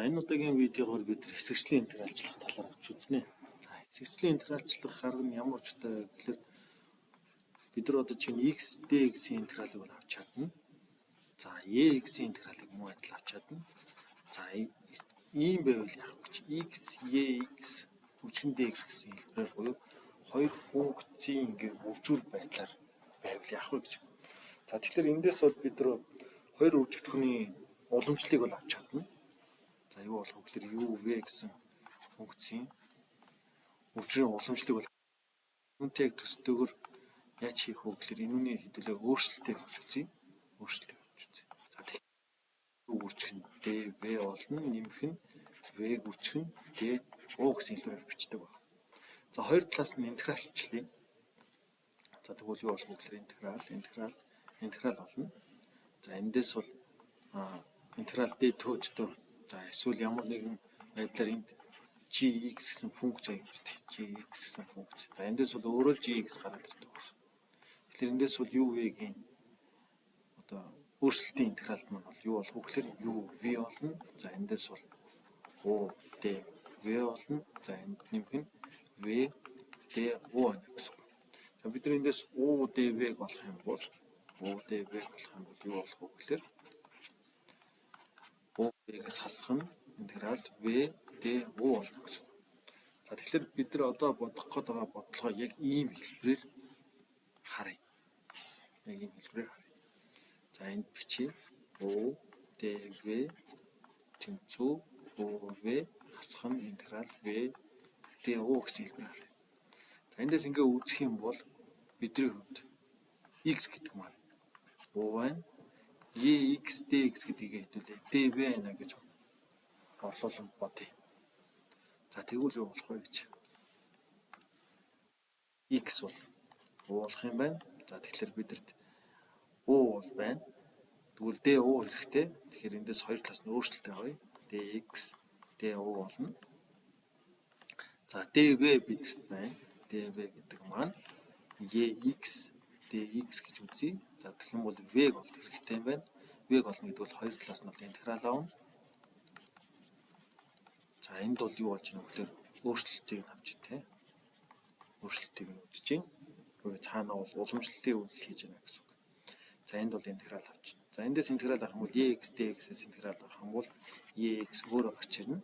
Энэ удаагийн видеогоор бид хэсэгчлийн интегралчлах талаар авч үзнэ. За хэсэгчлийн интегралчлах арга нь ямар учиртай вэ гэхээр бид нар одоо чинь x dx-ийн интегралыг бол авч чадна. За x-ийн интегралыг муу адил авч чадна. За ийм байвал яах вэ гэж x үржигэн dx гэсэн хэлбэрээр буюу хоёр функцийн ингээ үржүүл байдлаар байвал яах вэ гэж. За тэгэхээр эндээс бол бид нар хоёр үржигдэхүүний уламжлалыг бол авч чадна. За юу болох вэ гэхээр uv гэсэн функцийн үржирийн уламжлалыг бол үүнтэй төстэйгээр яаж хийх вэ гэхээр энүүний хэдүүлээ өөрчлөлттэй авч үзье. За тэгэхээр үржих нь dv болно, нэмэх нь v үржих нь du гэсэн хэлбэрээр бичдэг байна. За хоёр талаас нь интегралчлая. За тэгвэл юу болох вэ гэхээр интеграл болно. За эндээс бол интеграл d төөчдөө за эсвэл ямар нэгэн байдлаар энд gx гэсэн функц явагддаг. gx гэсэн функц. За эндээс бол өөрөө gx гараад ирдэг байна. Тэгэхээр эндээс бол uv-гийн одоо өөрчлөлтийн интегралд маань бол юу болох вэ гэхээр uv болно. За эндээс бол udv болно. За энд нэмэх нь v du гэсэн. За бид нар эндээс udv-г болох юм бол юу болох вэ гэхээр udv-гээс хасах нь интеграл v du болно гэсэн. За тэгэхээр бид нар одоо бодох гээд байгаа бодлогоо яг ийм хэлбэрээр харъя. За энд бичиж udv тэмцүү uv хасах нь интеграл v du гэсэн хэлбэрээр харъя. За эндээс ингээ үзэх юм бол бидний хувьд x гэдэг маань u байна. X dx гэдгийг хэдүүлээ dv байна гэж орлуулан бодъё. За тэгвэл юу болох вэ гэж. X бол u болох юм байна. За тэгэхээр бидэрт u бол байна. Тэгвэл du хэрэгтэй. Тэгэхээр эндээс хоёр талаас нь өөрчлөлттэй авъя. dx du болно. За dv бидэрт байна. dv гэдэг маань x dx гэж үзье. За тэгэх юм бол v-г олох хэрэгтэй юм байна. V-г олно гэдэг бол хоёр талаас нь интеграл авна. За энд бол юу болж байна вэ гэхээр өөрчлөлтийг авч ий. Өөрчлөлтийг нь үзэж байна. Буюу цаанаа бол уламжлалтын үйлдэл хийж байна гэсэн үг. За энд бол интеграл авч. За эндээс интеграл авах юм бол x dx-ээс интеграл авах юм бол x өөрөө гарч ирнэ.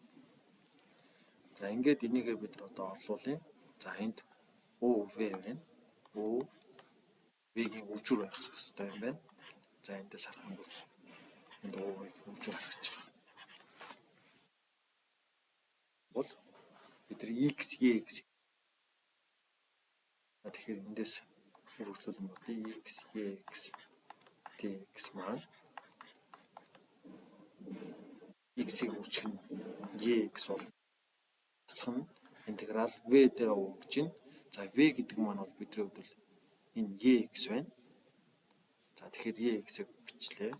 За ингээд энийгээ бид одоо орлуулъя. За энд uv байна. v-гийн үржүүр байх хэрэгтэй юм байна. За эндээс харах юм бол энд uv-гийн үржүүр харагдаж байна. Бол бид нар x тэгэхээр эндээс үргэлжлүүлэн бодъё. x dx маань x-ийг үржих нь x бол хасах нь интеграл v du гэж байна. За v гэдэг маань бол бидний хувьд бол энэ x байна. За тэгэхээр x-ийг бичлээ.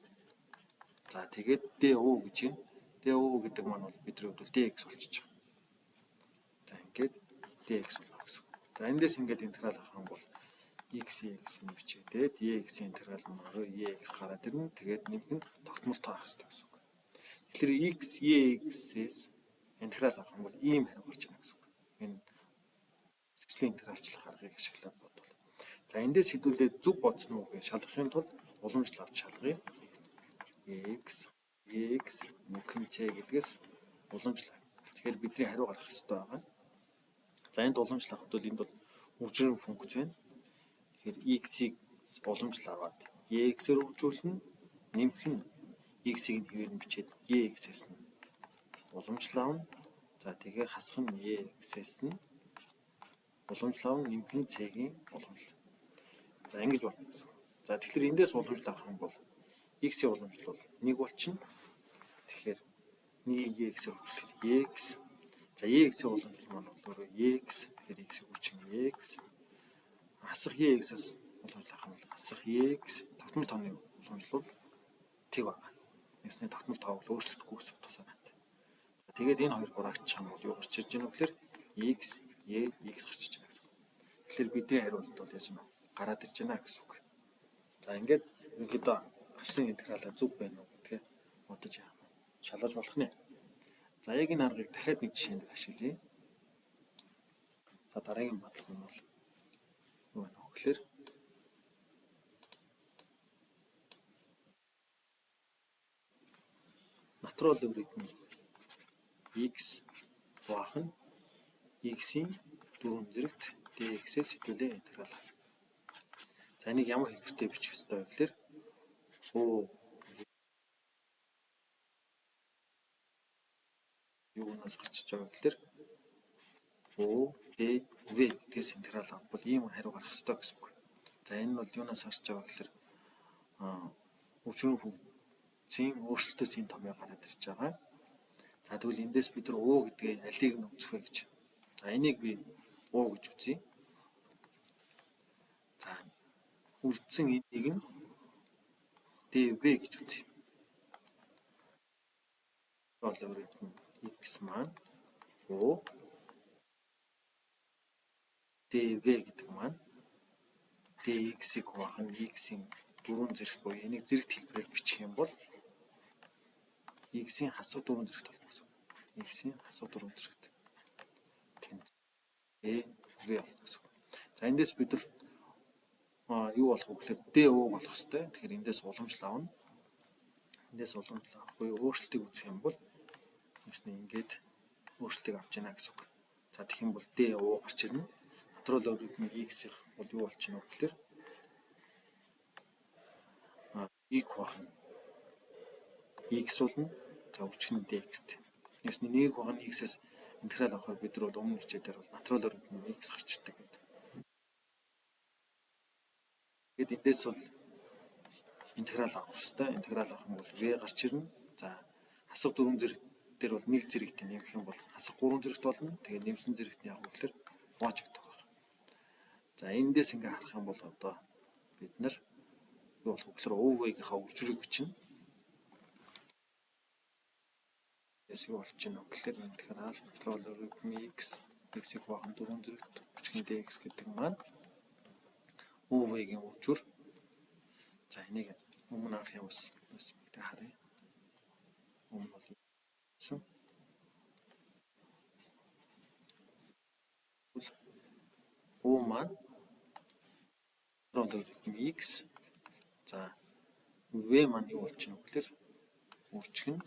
За тэгээд du гэж байна. du гэдэг маань бол бидний хувьд dx болчихж байгаа. За ингээд dx болоо гэсэн. За эндээс ингээд интеграл авах юм бол x нь бичигдээд x-ийн интеграл маань x гараад ирнэ. Тэгээд нэмэх нь тогтмол тоо авах хэрэгтэй гэсэн үг. Тэгэхээр x-ээс интеграл авах юм бол ийм хариу гарч ирнэ гэсэн үг. Энэ хэсэгчлийн интегралчлах аргыг ашиглаад бодвол. За эндээс хэдүүлээ зөв бодсон уу гэж шалгахын тулд уламжлал авч шалгая. x нэмэх нь c гэдгээс уламжлал. Тэгэхээр бидний хариу гарах хэрэгтэй байгаа. За энд уламжлал авахд бол энд бол үржирийн функц байна. Тэгэхээр x-ийг уламжлал аваад x-ээр үржүүлнэ. Нэмэх нь x-ийг нь хэвээр нь бичээд x-ээс нь уламжлал авна. За тэгээ хасах нь x-ээс нь уламжлал авна. Нэмэх нь c-ийн уламжлал. За ингэж болно гэсэн. За тэгэхээр эндээс уламжлал авах юм бол x-ийн уламжлал бол 1 болчихно. Тэгэхээр 1-ийг x-ээр үржүүлэхэд x. За x-ийн уламжлал маань бол x. Тэгэхээр x-ийг үржих нь x. Хасах x-ээс уламжлал авах нь хасах x. Тогтмол тооны уламжлал тэг байна. Ясны тогтмол тоо бол өөрчлөгдөхгүй гэсэн утгасаа байна. За тэгээд энэ хоёр хураагчих юм бол юу гарч ирж байна вэ гэхээр x гарч ирж байна гэсэн. Тэгэхээр бидний хариулт бол яаж юм гараад ирж байна гэсэн үг. За ингээд ерөнхийдөө авсан интегралаа зөв байна уу гэдгээ бодож шалгаж болох нэ. За яг энэ аргыг дахиад нэг жишээн дээр ашиглая. За дараагийн бодлого нь бол юу вэ гэхээр натурал логарифм x баах нь x-ийн 4 зэрэгт dx-ээс хэдүүлээ интеграл. За энийг ямар хэлбэртэй бичих ёстой вэ гэхээр юунаас гарч иж байгаа гэхээр v гэдгээс интеграл авбал ийм хариу гарах ёстой гэсэн үг. За энэ нь бол юунаас гарч байгаа гэхээр өчрөн функцийн өөрчлөлтөөс энэ томьёо гараад ирж байгаа. За тэгвэл эндээс бид нар гэдгээ алийг нь үзэх вэ гэж. За энийг би гэж үзье. За үлдсэн энийг нь dv гэж үзье. Логарифм x маань dv гэдэг маань dx-ийг хуваах нь x-ийн 4 зэрэгт буюу энийг зэрэгт хэлбэрээр бичих юм бол x-ийн хасах 4 зэрэгт болно гэсэн үг. X-ийн хасах 4 зэрэгт. dv болно гэсэн үг. За эндээс бид нар юу болох вэ гэхээр do болох хэвээр. Тэгэхээр эндээс уламжлал авна. Эндээс уламжлал авах буюу өөрчлөлтийг үзэх юм бол ингээд өөрчлөлтийг авч яана гэсэн үг. За тэгэх юм бол do гарч ирнэ. Натурал логарифм x-ийн бол юу болчихно вэ гэхээр x хуваах нь x болно. За үржих нь dx-т. Ясны нэг хуваах нь x-ээс интеграл авахаар бид нар бол өмнө хичээлээр бол натурал логарифм x гарч ирдэг гэдэг. Тэгэд эндээс бол интеграл авах хэрэгтэй. Интеграл авах юм бол v гарч ирнэ. За хасах 4 зэрэг дээр бол нэг зэрэгт нэмэх юм бол хасах 3 зэрэгт болно. Тэгээд нэмсэн зэрэгт нь яг гэхээр хувааж өгдөг байна. За эндээс ингээ харах юм бол одоо бид нар юу болох вэ гэхээр OV-гийнхаа үржрийг бичнэ. Юу болж байна вэ гэхээр интеграл натурал логарифм x-ийг хуваах нь 4 зэрэгт бүжгийн dx гэдэг маань OV-гийн үржүр. За энийг өмнө анх явуулсан мэдээ харъя. Өмнө бол O маань логарифм x. За v маань юу болчихно вэ гэхээр үржих нь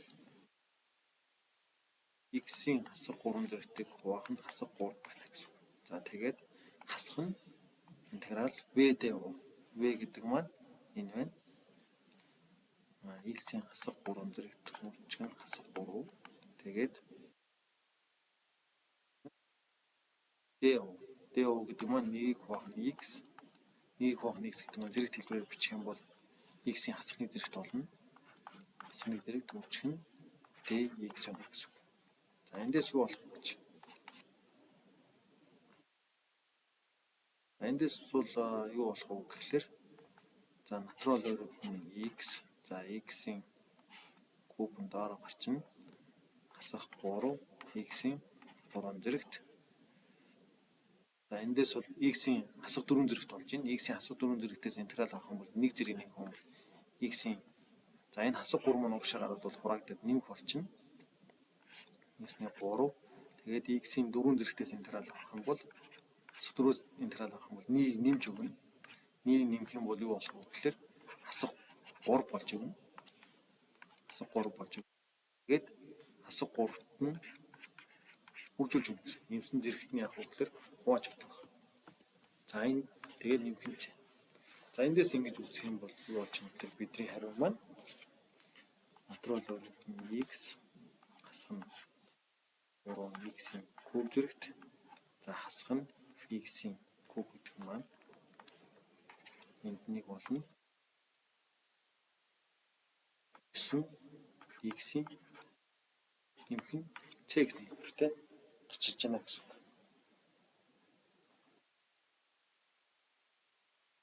x-ийн хасах 3 зэрэгтийг хуваах нь хасах 3 байна гэсэн үг. За тэгээд хасах нь интеграл v do. V гэдэг маань энэ байна. X-ийн хасах 3 зэрэгт үржих нь хасах 3. Тэгээд do гэдэг маань нэг хуваах нь x. Нэг хуваах нь x гэдэг маань зэрэгт хэлбэрээр бичих юм бол x-ийн хасахны зэрэгт болно. Хасахны зэрэгт үржих нь dx байна гэсэн үг. За эндээс юу болох вэ гэж. Эндээс бол юу болох вэ гэхээр за натурал логарифм x. За x-ийн куб нь доороо гарчна. Хасах 3 x-ийн 3 зэрэгт. За эндээс бол x-ийн хасах 4 зэрэгт болж байна. X-ийн хасах 4 зэрэгтээс интеграл авах юм бол нэг зэрэг нэмэх юм бол x-ийн за энэ хасах 3 маань урагшаа гараад бол хураагдаад нэмэх болчихно. Ясны 3. Тэгээд x-ийн 4 зэрэгтээс интеграл авах юм бол хасах 4-өөс интеграл авах юм бол нэг нэмж өгнө. Нэг нэмэх юм бол юу болох вэ гэхээр хасах 3 болж өгнө. Хасах 3 болж өгнө. Тэгээд хасах 3-т нь үржүүлж өгнө. Нэмсэн зэрэгт нь яах вэ гэхээр хувааж өгдөг. За энэ тэгээд нэмэх нь зэ. За эндээс ингэж үзэх юм бол юу болж байна гэхээр бидний хариу маань натурал логарифм x хасах нь 3 x-ийн куб зэрэгт. За хасах нь x-ийн куб гэдэг маань энд нэг болно. 9 x-ийн нэмэх нь c гэсэн хэлбэртэй гарч иж байна гэсэн үг.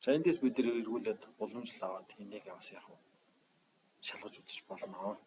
За эндээс бид нэр эргүүлээд уламжлал аваад энийг бас яг шалгаж үзэж болно.